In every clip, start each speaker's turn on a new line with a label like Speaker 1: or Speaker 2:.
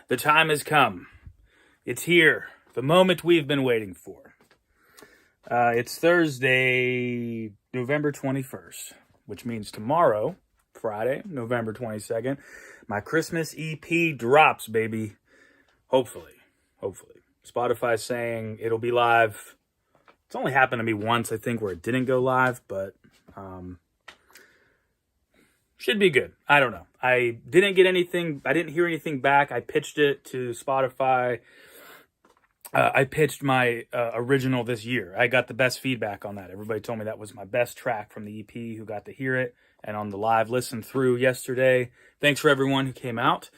Speaker 1: The time has come. It's here. The moment we've been waiting for. It's Thursday, November 21st, which means tomorrow, Friday, November 22nd, my Christmas EP drops, baby. Hopefully. Spotify's saying it'll be live. It's only happened to me once, I think, where it didn't go live, but should be good. I don't know. I didn't hear anything back. I pitched it to Spotify. I pitched my original this year. I got the best feedback on that. Everybody told me that was my best track from the EP who got to hear it. And on the live listen through yesterday. Thanks for everyone who came out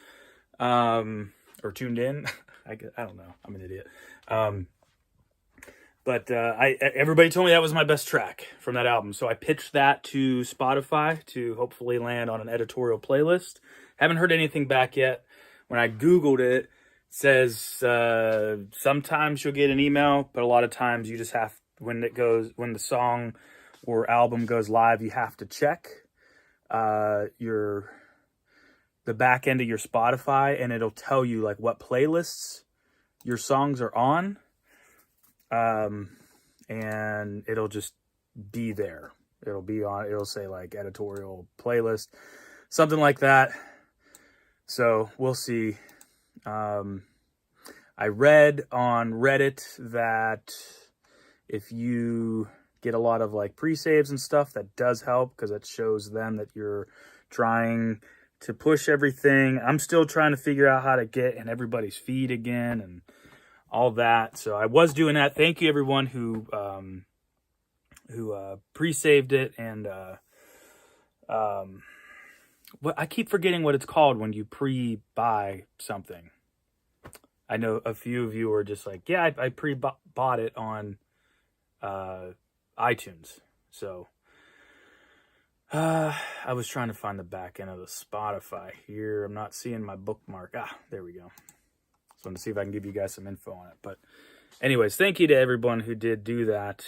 Speaker 1: or tuned in. I don't know. I'm an idiot. But everybody told me that was my best track from that album. So I pitched that to Spotify to hopefully land on an editorial playlist. Haven't heard anything back yet. When I Googled it, says sometimes you'll get an email, but a lot of times you just have, when the song or album goes live, you have to check the back end of your Spotify, and it'll tell you like what playlists your songs are on, and it'll just be there. It'll say like editorial playlist, something like that. So we'll see. I read on Reddit that if you get a lot of like pre-saves and stuff, that does help because it shows them that you're trying to push everything. I'm still trying to figure out how to get in everybody's feed again and all that. So I was doing that. Thank you everyone who pre-saved it and I keep forgetting what it's called when you pre-buy something. I know a few of you are just like, yeah, I pre-bought it on iTunes. So I was trying to find the back end of the Spotify here. I'm not seeing my bookmark. There we go. So I'm going to see if I can give you guys some info on it. But anyways, thank you to everyone who did do that.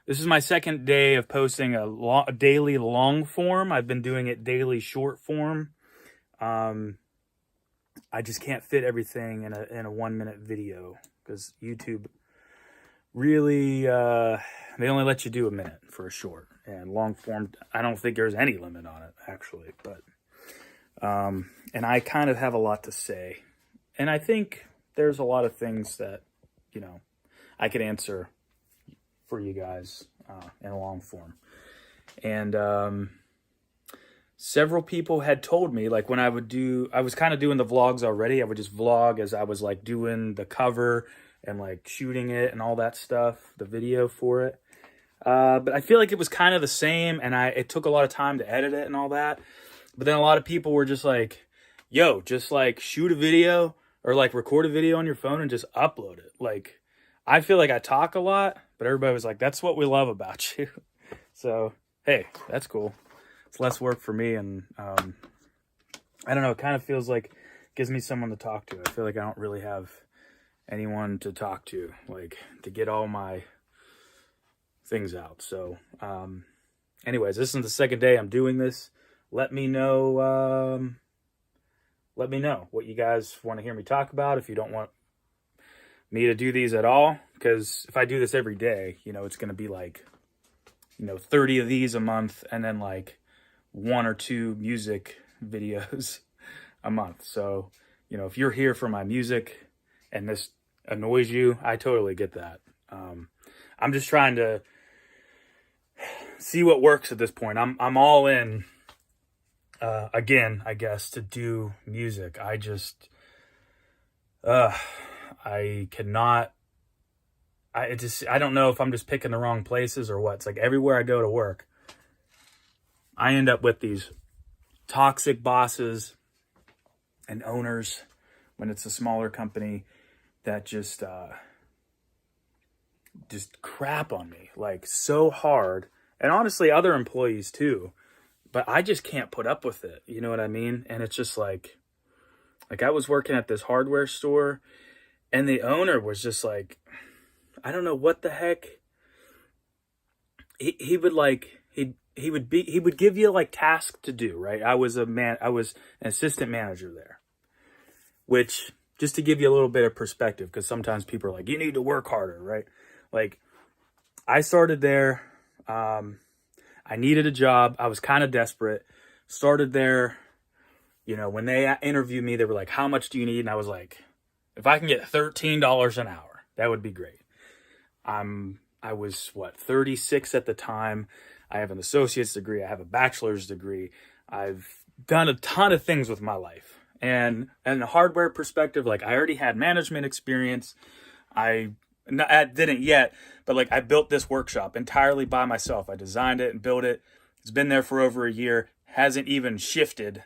Speaker 1: This is my second day of posting a daily long form. I've been doing it daily short form. I just can't fit everything in a 1 minute video because YouTube really, they only let you do a minute for a short, and long form, I don't think there's any limit on it actually, but, and I kind of have a lot to say, and I think there's a lot of things that, I could answer for you guys, in a long form. And, several people had told me, like when I was kind of doing the vlogs already. I would just vlog as I was like doing the cover and like shooting it and all that stuff, the video for it. But I feel like it was kind of the same, and it took a lot of time to edit it and all that. But then a lot of people were just like, yo, just like shoot a video or like record a video on your phone and just upload it. Like, I feel like I talk a lot, but everybody was like, that's what we love about you. So, hey, that's cool. It's less work for me, and I don't know, it kind of feels like it gives me someone to talk to. I feel like I don't really have anyone to talk to, like, to get all my things out. So, anyways, this is the second day I'm doing this. Let me know what you guys want to hear me talk about, if you don't want me to do these at all, because if I do this every day, it's going to be like, 30 of these a month, and then like 1 or 2 music videos a month. So, if you're here for my music and this annoys you, I totally get that. I'm just trying to see what works at this point. I'm all in, again, I guess, to do music. I just, I cannot, I don't know if I'm just picking the wrong places or what. It's like everywhere I go to work, I end up with these toxic bosses and owners when it's a smaller company that just crap on me like so hard. And honestly, other employees too, but I just can't put up with it. You know what I mean? And it's just like I was working at this hardware store, and the owner was just like, I don't know what the heck. He would give you like tasks to do, right? I was an assistant manager there. which, just to give you a little bit of perspective, because sometimes people are like, you need to work harder, right? Like, I started there. I needed a job. I was kind of desperate. Started there. You know, when they interviewed me, they were like, how much do you need? And I was like, if I can get $13 an hour, that would be great. I was 36 at the time. I have an associate's degree. I have a bachelor's degree. I've done a ton of things with my life. And the hardware perspective, like, I already had management experience. I didn't yet, but like, I built this workshop entirely by myself. I designed it and built it. It's been there for over a year. Hasn't even shifted.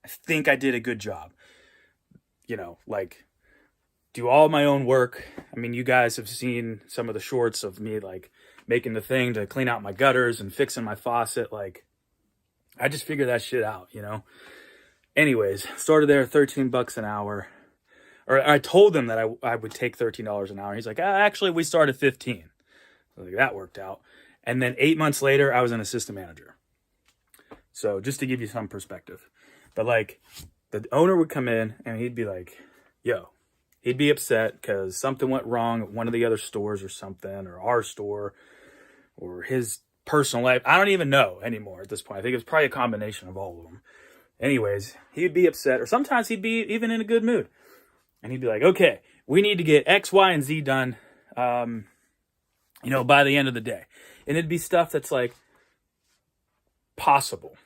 Speaker 1: I think I did a good job. You know, like, do all my own work. I mean, you guys have seen some of the shorts of me, like, making the thing to clean out my gutters and fixing my faucet. Like, I just figured that shit out, you know? Anyways, started there, $13 an hour. Or I told them that I would take $13 an hour. He's like, actually, we started 15. So like, that worked out. And then 8 months later, I was an assistant manager. So just to give you some perspective. But like, the owner would come in and he'd be like, yo, he'd be upset because something went wrong at one of the other stores or something, or our store, or his personal life. I don't even know anymore at this point. I think it's probably a combination of all of them. Anyways, he'd be upset, or sometimes he'd be even in a good mood. And he'd be like, okay, we need to get X, Y, and Z done, you know, by the end of the day. And it'd be stuff that's like possible.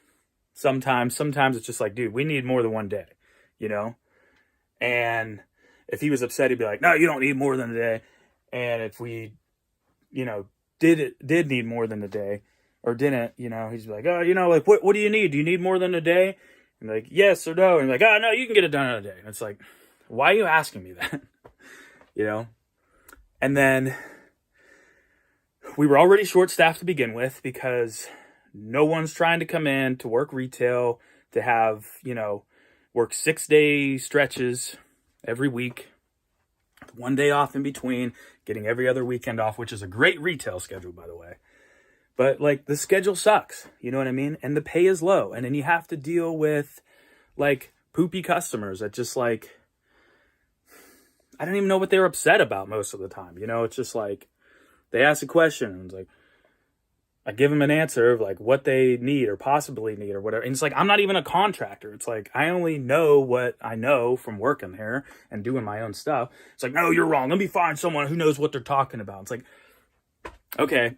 Speaker 1: Sometimes it's just like, dude, we need more than one day, you know? And if he was upset, he'd be like, no, you don't need more than a day. And if we, you know, did need more than a day, or didn't, you know, he's like, oh, you know, like, what do you need? Do you need more than a day? And like, yes or no. And like, oh, no, you can get it done in a day. And it's like, why are you asking me that? You know? And then we were already short-staffed to begin with, because no one's trying to come in to work retail, to have, you know, work 6-day stretches every week, 1 day off in between, getting every other weekend off, which is a great retail schedule, by the way. But like, the schedule sucks, you know what I mean? And the pay is low. And then you have to deal with like poopy customers that just like, I don't even know what they're upset about most of the time. You know, it's just like, they ask a question and it's like, I give them an answer of like what they need or possibly need or whatever. And it's like, I'm not even a contractor. It's like, I only know what I know from working here and doing my own stuff. It's like, no, you're wrong. Let me find someone who knows what they're talking about. It's like, okay.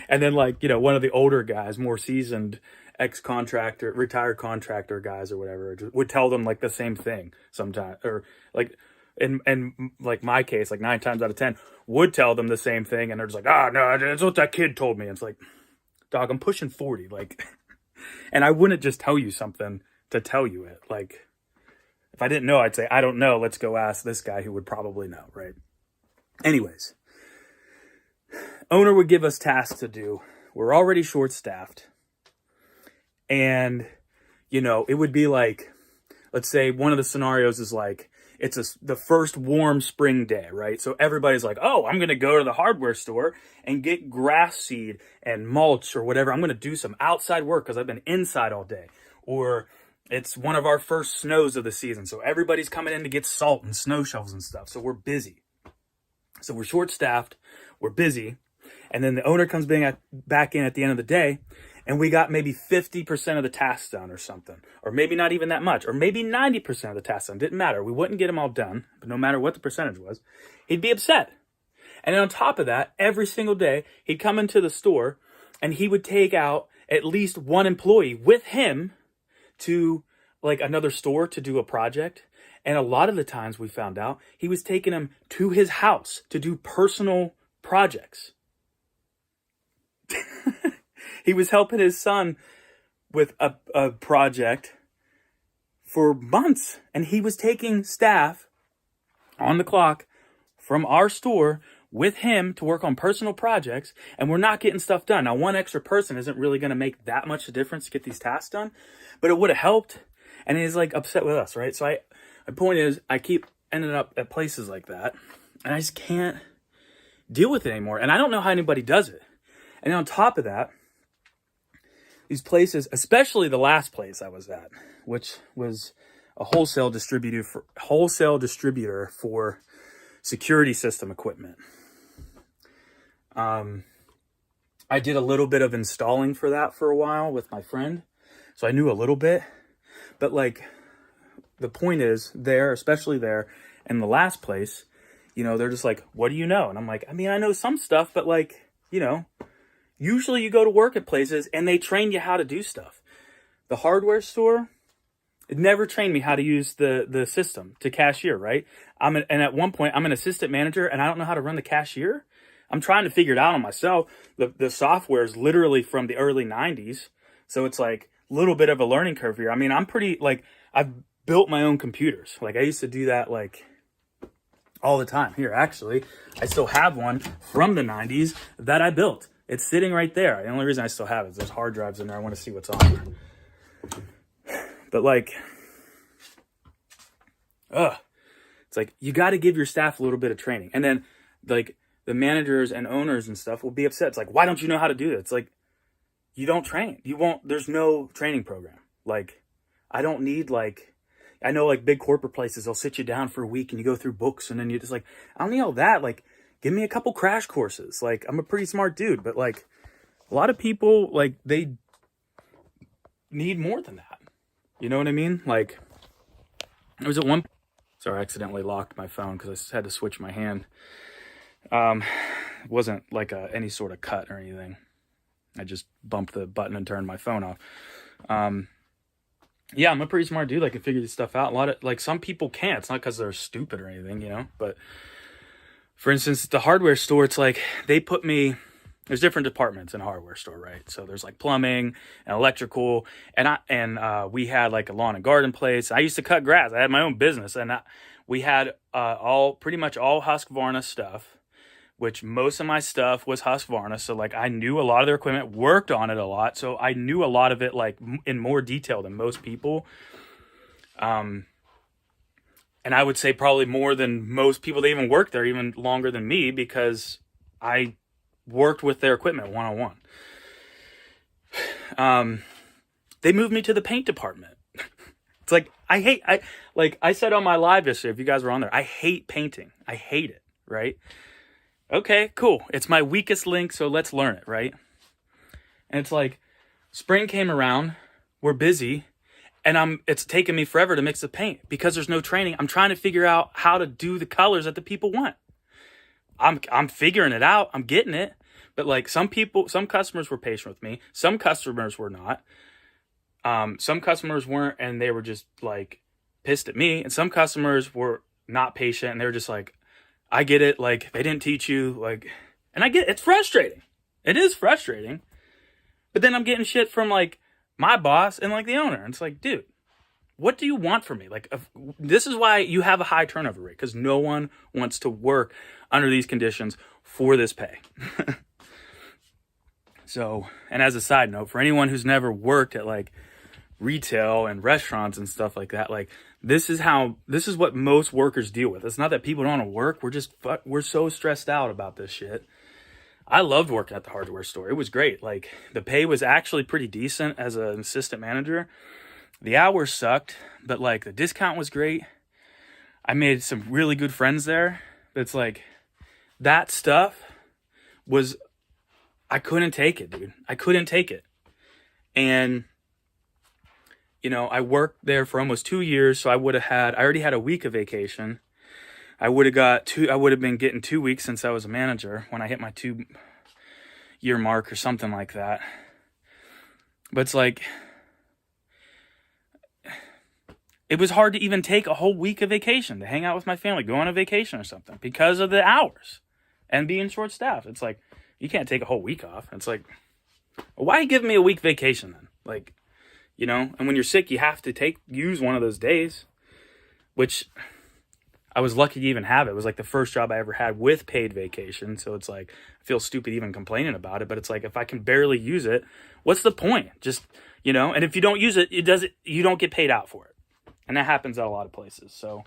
Speaker 1: And then like, you know, one of the older guys, more seasoned ex-contractor, retired contractor guys or whatever, would tell them like the same thing sometimes. Or like, in like my case, like 9 times out of 10 would tell them the same thing, and they're just like, no, that's what that kid told me. And it's like, dog, I'm pushing 40, like, and I wouldn't just tell you something to tell you it. Like, if I didn't know, I'd say, I don't know, let's go ask this guy who would probably know, right? Anyways, owner would give us tasks to do. We're already short-staffed, and, you know, it would be like, let's say one of the scenarios is like, it's the first warm spring day, right? So everybody's like, oh, I'm going to go to the hardware store and get grass seed and mulch or whatever. I'm going to do some outside work because I've been inside all day. Or it's one of our first snows of the season. So everybody's coming in to get salt and snow shovels and stuff. So we're busy. So we're short-staffed. We're busy. And then the owner comes back in at the end of the day, and we got maybe 50% of the tasks done or something. Or maybe not even that much. Or maybe 90% of the tasks done. Didn't matter. We wouldn't get them all done. But no matter what the percentage was, he'd be upset. And then on top of that, every single day, he'd come into the store and he would take out at least one employee with him to like another store to do a project. And a lot of the times we found out he was taking them to his house to do personal projects. He was helping his son with a project for months. And he was taking staff on the clock from our store with him to work on personal projects. And we're not getting stuff done. Now, one extra person isn't really going to make that much of a difference to get these tasks done. But it would have helped. And he's like upset with us, right? So my point is, I keep ending up at places like that. And I just can't deal with it anymore. And I don't know how anybody does it. And on top of that, these places, especially the last place I was at, which was a wholesale distributor for security system equipment. I did a little bit of installing for that for a while with my friend, so I knew a little bit. But like, the point is there, especially there, and the last place, you know, they're just like, what do you know? And I'm like, I mean, I know some stuff, but like, you know, usually you go to work at places and they train you how to do stuff. The hardware store, it never trained me how to use the system to cashier, right? And at one point, I'm an assistant manager and I don't know how to run the cashier. I'm trying to figure it out on myself. The software is literally from the early 90s. So it's like a little bit of a learning curve here. I mean, I'm pretty, like, I've built my own computers. Like, I used to do that, like, all the time. Here, actually, I still have one from the 90s that I built. It's sitting right there. The only reason I still have it is there's hard drives in there. I want to see what's on there. But, like, it's like, you got to give your staff a little bit of training. And then, like, the managers and owners and stuff will be upset. It's like, why don't you know how to do this? It's like, you don't train. You won't, there's no training program. Like, I don't need, like, I know, like, big corporate places, they'll sit you down for a week and you go through books and then you're just like, I don't need all that. Like, give me a couple crash courses. Like, I'm a pretty smart dude, but like, a lot of people, like, they need more than that. You know what I mean? Like, there was at one, sorry, I accidentally locked my phone because I had to switch my hand. It wasn't like any sort of cut or anything. I just bumped the button and turned my phone off. Yeah, I'm a pretty smart dude. I can figure this stuff out. A lot of, like, some people can't. It's not because they're stupid or anything, you know, but for instance, the hardware store, it's like they put me, there's different departments in a hardware store, right? So there's like plumbing and electrical, and we had like a lawn and garden place. I used to cut grass. I had my own business, and we had pretty much all Husqvarna stuff, which most of my stuff was Husqvarna. So like, I knew a lot of their equipment, worked on it a lot. So I knew a lot of it, like, in more detail than most people. And I would say probably more than most people that even worked there, even longer than me, because I worked with their equipment one-on-one. They moved me to the paint department. It's like, like I said on my live yesterday, if you guys were on there, I hate painting. I hate it, right? Okay, cool. It's my weakest link, so let's learn it, right? And it's like, spring came around, we're busy, and it's taken me forever to mix the paint because there's no training. I'm trying to figure out how to do the colors that the people want. I'm figuring it out. I'm getting it. But like, some customers were patient with me. Some customers were not. Some customers weren't, and they were just like pissed at me. And some customers were not patient, and they were just like, I get it, like, they didn't teach you, like, and I get it. It's frustrating. It is frustrating. But then I'm getting shit from, like, my boss and, like, the owner. And it's like, dude, what do you want from me? Like, this is why you have a high turnover rate, because no one wants to work under these conditions for this pay. So, and as a side note, for anyone who's never worked at, like, retail and restaurants and stuff like that, like, this is what most workers deal with. It's not that people don't want to work. We're so stressed out about this shit. I loved working at the hardware store. It was great. Like, the pay was actually pretty decent as an assistant manager. The hours sucked, but like, the discount was great. I made some really good friends there. It's like, that stuff was, I couldn't take it, dude. I couldn't take it. And you know, I worked there for almost 2 years, so I already had a week of vacation. I would have been getting 2 weeks since I was a manager when I hit my 2-year mark or something like that. But it's like, it was hard to even take a whole week of vacation to hang out with my family, go on a vacation or something because of the hours and being short-staffed. It's like, you can't take a whole week off. It's like, why give me a week vacation then? Like, you know, and when you're sick, you have to use one of those days, which I was lucky to even have. It was like the first job I ever had with paid vacation. So it's like, I feel stupid even complaining about it, but it's like, if I can barely use it, what's the point? Just, you know, and if you don't use it, you don't get paid out for it. And that happens at a lot of places. So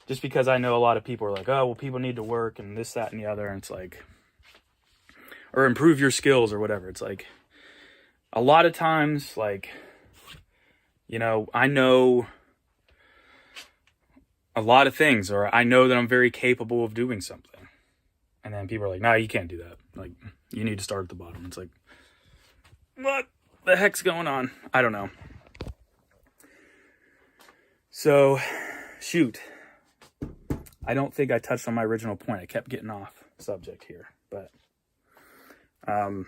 Speaker 1: just because I know a lot of people are like, oh, well, people need to work and this, that, and the other. And it's like, or improve your skills or whatever. It's like, a lot of times, like, you know, I know a lot of things, or I know that I'm very capable of doing something. And then people are like, nah, you can't do that. Like, you need to start at the bottom. It's like, what the heck's going on? I don't know. So, shoot. I don't think I touched on my original point. I kept getting off subject here. But, I'm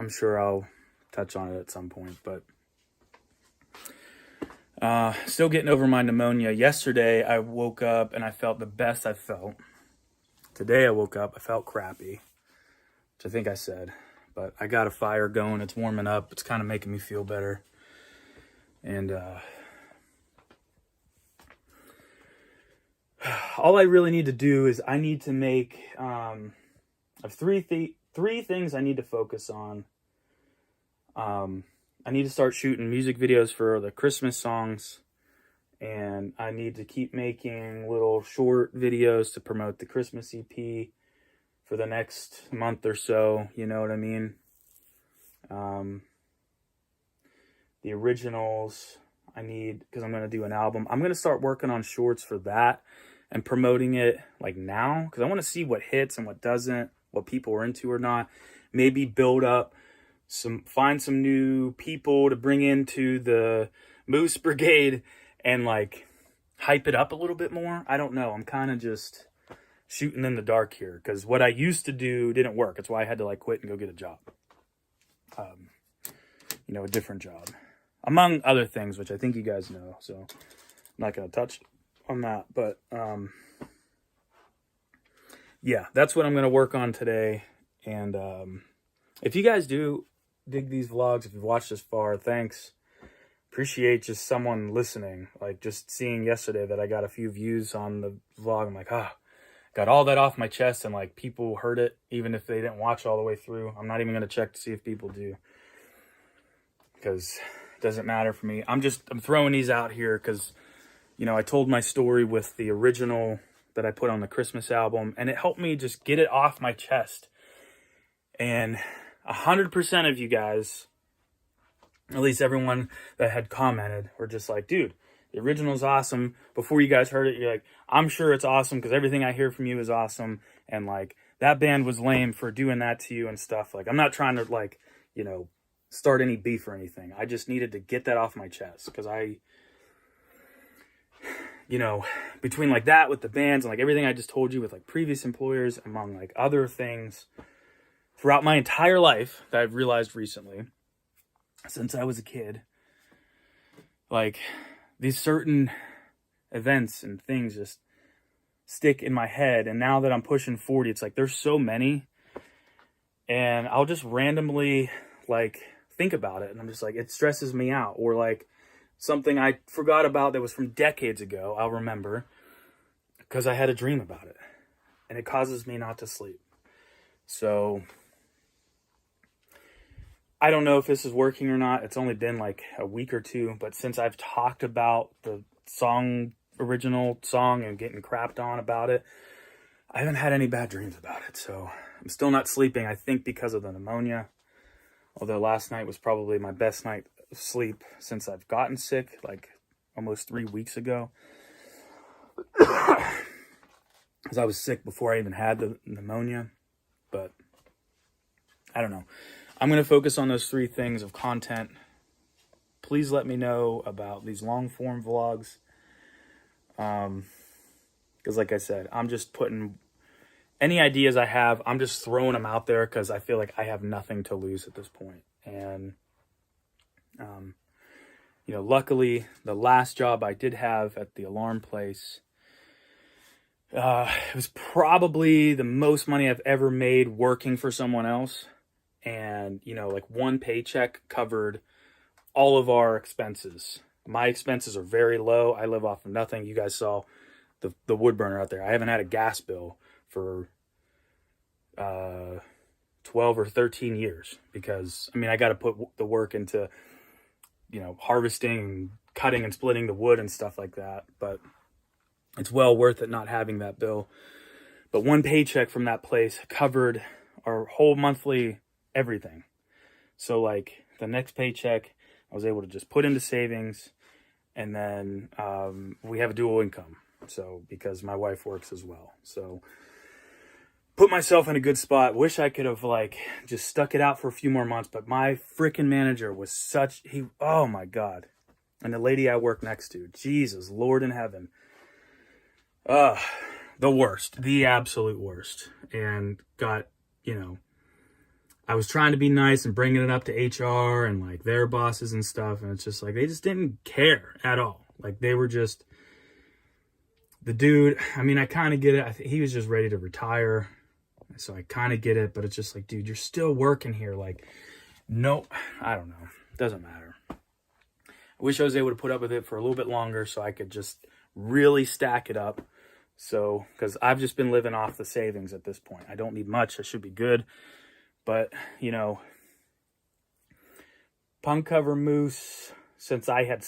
Speaker 1: sure I'll touch on it at some point. But, still getting over my pneumonia. Yesterday, I woke up and I felt the best I felt. Today, I woke up, I felt crappy, which I think I said. But I got a fire going. It's warming up. It's kind of making me feel better. And all I really need to do is I need to make I have three things I need to focus on. I need to start shooting music videos for the Christmas songs, and I need to keep making little short videos to promote the Christmas EP for the next month or so. You know what I mean? The originals I need, because I'm going to do an album. I'm going to start working on shorts for that and promoting it like now, because I want to see what hits and what doesn't, what people are into or not. Maybe build up find some new people to bring into the Moose Brigade and like hype it up a little bit more. I don't know. I'm kind of just shooting in the dark here, because what I used to do didn't work. That's why I had to like quit and go get a job. A different job, among other things, which I think you guys know. So I'm not going to touch on that, but yeah, that's what I'm going to work on today. And if you guys do dig these vlogs, if you've watched this far, thanks. Appreciate just someone listening. Like, just seeing yesterday that I got a few views on the vlog. I'm like, got all that off my chest, and like people heard it even if they didn't watch all the way through. I'm not even going to check to see if people do, because it doesn't matter for me. I'm throwing these out here because, I told my story with the original that I put on the Christmas album, and it helped me just get it off my chest. And 100% of you guys, at least everyone that had commented, were just like, dude, the original's awesome. Before you guys heard it, you're like, I'm sure it's awesome because everything I hear from you is awesome. And like, that band was lame for doing that to you and stuff. Like, I'm not trying to like, start any beef or anything. I just needed to get that off my chest, because between like that with the bands and like everything I just told you with like previous employers, among like other things throughout my entire life that I've realized recently, since I was a kid, like these certain events and things just stick in my head. And now that I'm pushing 40, it's like there's so many, and I'll just randomly like think about it, and I'm just like, it stresses me out. Or like something I forgot about that was from decades ago, I'll remember because I had a dream about it, and it causes me not to sleep. So I don't know if this is working or not. It's only been like a week or two, but since I've talked about the original song and getting crapped on about it, I haven't had any bad dreams about it. So I'm still not sleeping, I think because of the pneumonia. Although last night was probably my best night of sleep since I've gotten sick, like almost 3 weeks ago. Because I was sick before I even had the pneumonia. But I don't know. I'm going to focus on those 3 things of content. Please let me know about these long form vlogs. Because like I said, I'm just putting any ideas I have, I'm just throwing them out there because I feel like I have nothing to lose at this point. And, luckily the last job I did have at the alarm place, it was probably the most money I've ever made working for someone else. And, like one paycheck covered all of our expenses. My expenses are very low. I live off of nothing. You guys saw the wood burner out there. I haven't had a gas bill for 12 or 13 years because, I got to put the work into, harvesting and cutting and splitting the wood and stuff like that. But it's well worth it not having that bill. But one paycheck from that place covered our whole monthly everything. So like the next paycheck, I was able to just put into savings And then we have a dual income. So because my wife works as well. So put myself in a good spot. Wish I could have like just stuck it out for a few more months. But my freaking manager was oh my God. And the lady I work next to, Jesus, Lord in heaven. The worst, the absolute worst. And got, I was trying to be nice and bringing it up to HR and like their bosses and stuff. And it's just like, they just didn't care at all. Like they were just, the dude, I mean, I kind of get it. I think he was just ready to retire. So I kind of get it, but it's just like, dude, you're still working here. Like, no, I don't know. Doesn't matter. I wish I was able to put up with it for a little bit longer so I could just really stack it up. So, because I've just been living off the savings at this point. I don't need much. I should be good. But, punk cover moose, since I had